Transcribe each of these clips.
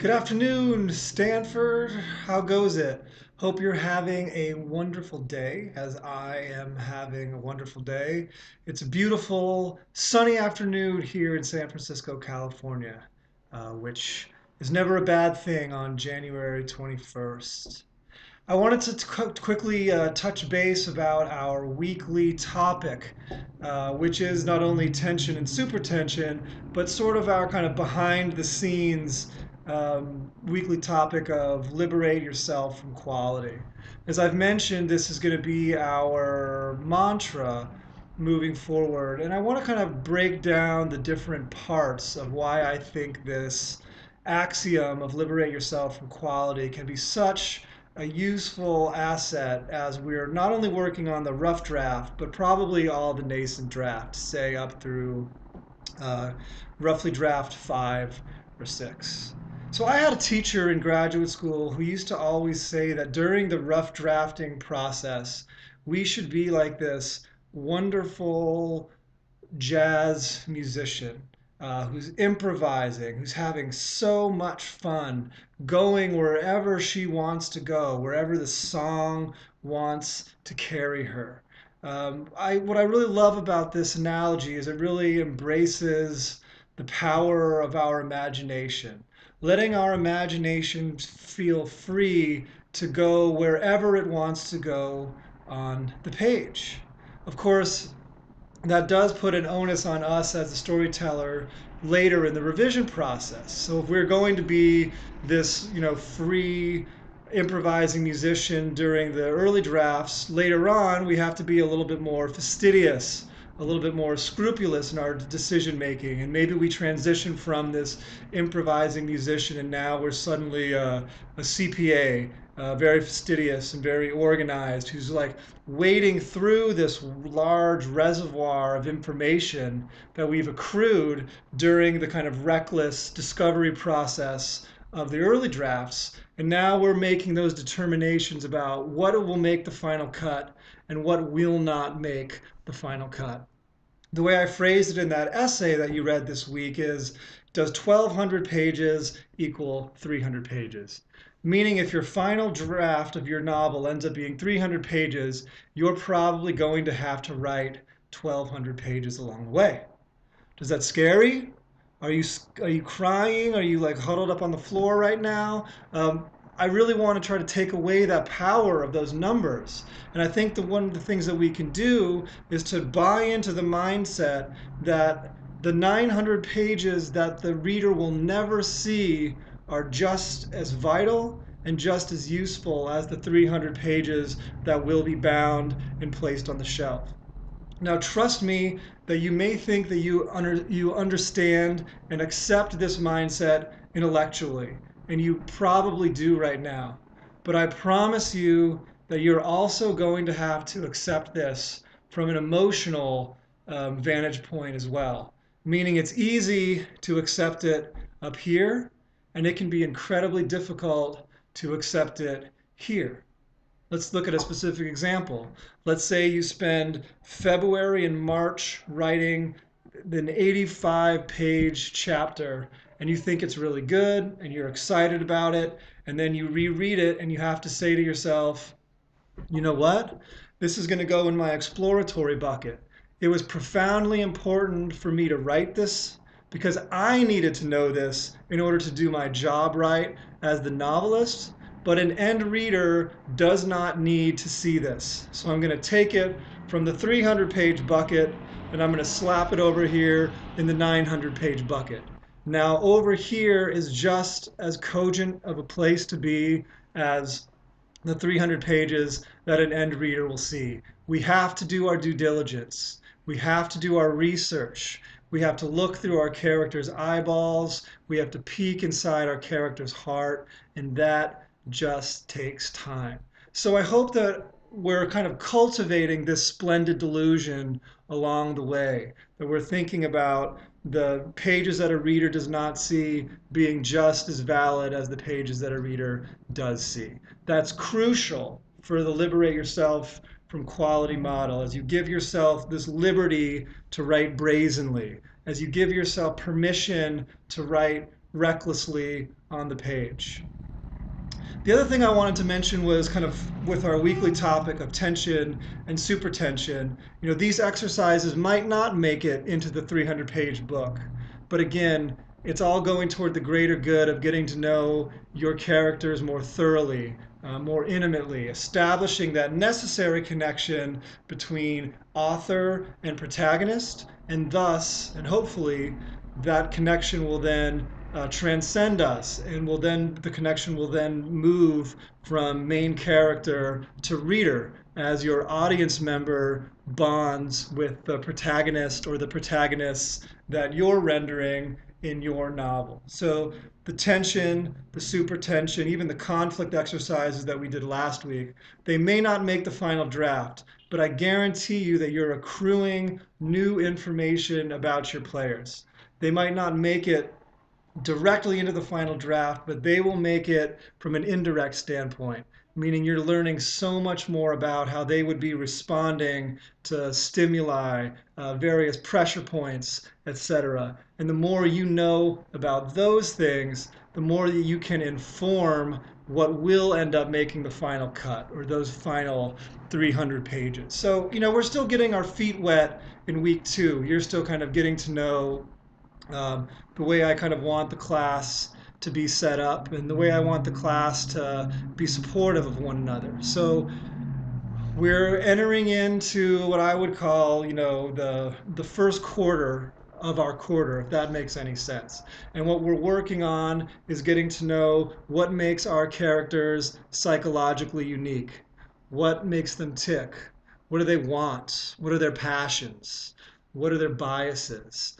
Good afternoon, Stanford. How goes it? Hope you're having a wonderful day, as I am having a wonderful day. It's a beautiful, sunny afternoon here in San Francisco, California, which is never a bad thing on January 21st. I wanted to quickly touch base about our weekly topic, which is not only tension and super tension, but sort of our kind of behind the scenes weekly topic of liberate yourself from quality. As I've mentioned, this is going to be our mantra moving forward, and I want to kind of break down the different parts of why I think this axiom of liberate yourself from quality can be such a useful asset as we're not only working on the rough draft, but probably all the nascent drafts, say up through uh, roughly draft 5 or 6. So I had a teacher in graduate school who used to always say that during the rough drafting process, we should be like this wonderful jazz musician who's improvising, who's having so much fun, going wherever she wants to go, wherever the song wants to carry her. What I really love about this analogy is it really embraces the power of our imagination, letting our imagination feel free to go wherever it wants to go on the page. Of course, that does put an onus on us as a storyteller later in the revision process. So if we're going to be this, free improvising musician during the early drafts, later on we have to be a little bit more fastidious, a little bit more scrupulous in our decision making, and maybe we transition from this improvising musician and now we're suddenly a CPA, very fastidious and very organized, who's like wading through this large reservoir of information that we've accrued during the kind of reckless discovery process of the early drafts. And now we're making those determinations about what will make the final cut and what will not make the final cut. The way I phrased it in that essay that you read this week is, does 1,200 pages equal 300 pages? Meaning if your final draft of your novel ends up being 300 pages, you're probably going to have to write 1,200 pages along the way. Does that scary? Are you crying? Are you like huddled up on the floor right now? I really want to try to take away that power of those numbers. And I think one of the things that we can do is to buy into the mindset that the 900 pages that the reader will never see are just as vital and just as useful as the 300 pages that will be bound and placed on the shelf. Now, trust me that you may think that you understand and accept this mindset intellectually, and you probably do right now. But I promise you that you're also going to have to accept this from an emotional vantage point as well. Meaning it's easy to accept it up here, and it can be incredibly difficult to accept it here. Let's look at a specific example. Let's say you spend February and March writing an 85-page chapter and you think it's really good and you're excited about it, and then you reread it and you have to say to yourself, you know what? This is going to go in my exploratory bucket. It was profoundly important for me to write this because I needed to know this in order to do my job right as the novelist. But an end reader does not need to see this. So I'm going to take it from the 300-page bucket and I'm going to slap it over here in the 900-page bucket. Now over here is just as cogent of a place to be as the 300 pages that an end reader will see. We have to do our due diligence. We have to do our research. We have to look through our character's eyeballs. We have to peek inside our character's heart, and that just takes time. So I hope that we're kind of cultivating this splendid delusion along the way, that we're thinking about the pages that a reader does not see being just as valid as the pages that a reader does see. That's crucial for the liberate yourself from quality model, as you give yourself this liberty to write brazenly, as you give yourself permission to write recklessly on the page. The other thing I wanted to mention was kind of with our weekly topic of tension and super tension. These exercises might not make it into the 300-page book, but again, it's all going toward the greater good of getting to know your characters more thoroughly, more intimately, establishing that necessary connection between author and protagonist, and thus, and hopefully, that connection will then transcend us, and will then the connection will then move from main character to reader as your audience member bonds with the protagonist or the protagonists that you're rendering in your novel. So the tension, the super tension, even the conflict exercises that we did last week, they may not make the final draft, but I guarantee you that you're accruing new information about your players. They might not make it directly into the final draft, but they will make it from an indirect standpoint, meaning you're learning so much more about how they would be responding to stimuli, various pressure points, etc. And the more you know about those things, the more that you can inform what will end up making the final cut or those final 300 pages. So, we're still getting our feet wet in week 2. You're still kind of getting to know the way I kind of want the class to be set up and the way I want the class to be supportive of one another. So we're entering into what I would call, the first quarter of our quarter, if that makes any sense. And what we're working on is getting to know what makes our characters psychologically unique. What makes them tick? What do they want? What are their passions? What are their biases?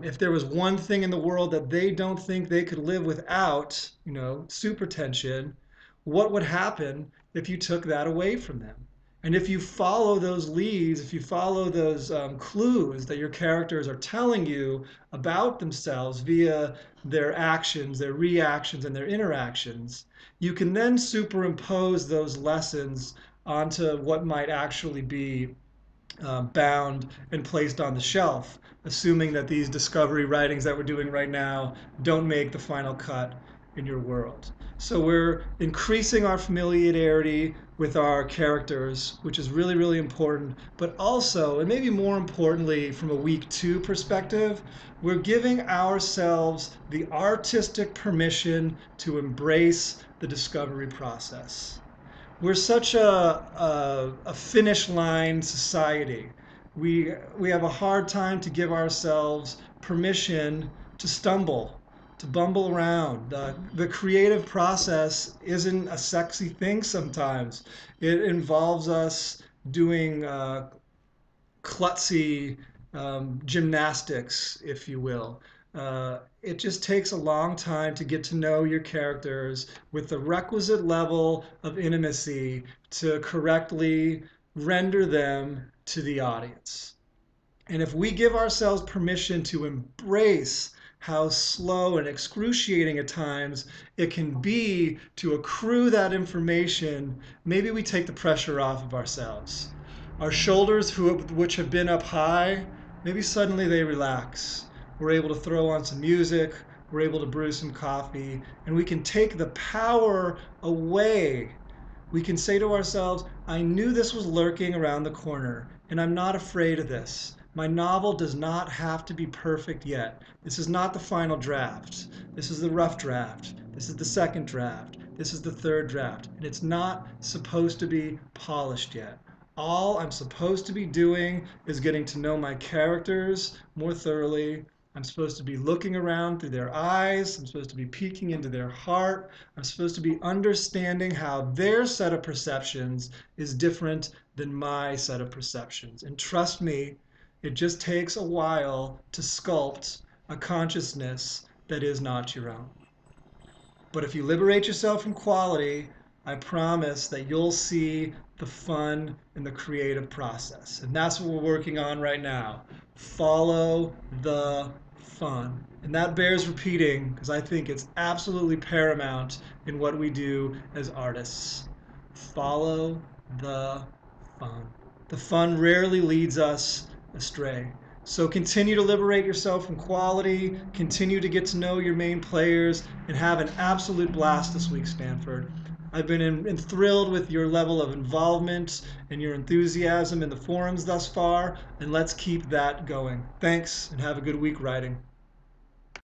If there was one thing in the world that they don't think they could live without, super tension, what would happen if you took that away from them? And if you follow those leads, if you follow those clues that your characters are telling you about themselves via their actions, their reactions, and their interactions, you can then superimpose those lessons onto what might actually be bound and placed on the shelf, assuming that these discovery writings that we're doing right now don't make the final cut in your world. So we're increasing our familiarity with our characters, which is really, really important. But also, and maybe more importantly, from a week 2 perspective, we're giving ourselves the artistic permission to embrace the discovery process. We're such a finish line society. We have a hard time to give ourselves permission to stumble, to bumble around. The creative process isn't a sexy thing sometimes. It involves us doing klutzy gymnastics, if you will. It just takes a long time to get to know your characters with the requisite level of intimacy to correctly render them to the audience. And if we give ourselves permission to embrace how slow and excruciating at times it can be to accrue that information, maybe we take the pressure off of ourselves. Our shoulders, which have been up high, maybe suddenly they relax. We're able to throw on some music, we're able to brew some coffee, and we can take the power away. We can say to ourselves, I knew this was lurking around the corner, and I'm not afraid of this. My novel does not have to be perfect yet. This is not the final draft. This is the rough draft. This is the second draft. This is the third draft. And it's not supposed to be polished yet. All I'm supposed to be doing is getting to know my characters more thoroughly. I'm supposed to be looking around through their eyes. I'm supposed to be peeking into their heart. I'm supposed to be understanding how their set of perceptions is different than my set of perceptions. And trust me, it just takes a while to sculpt a consciousness that is not your own. But if you liberate yourself from quality, I promise that you'll see the fun in the creative process. And that's what we're working on right now. Follow the fun. And that bears repeating because I think it's absolutely paramount in what we do as artists. Follow the fun. The fun rarely leads us astray. So continue to liberate yourself from quality, continue to get to know your main players, and have an absolute blast this week, Stanford. I've been thrilled with your level of involvement and your enthusiasm in the forums thus far, and let's keep that going. Thanks, and have a good week writing.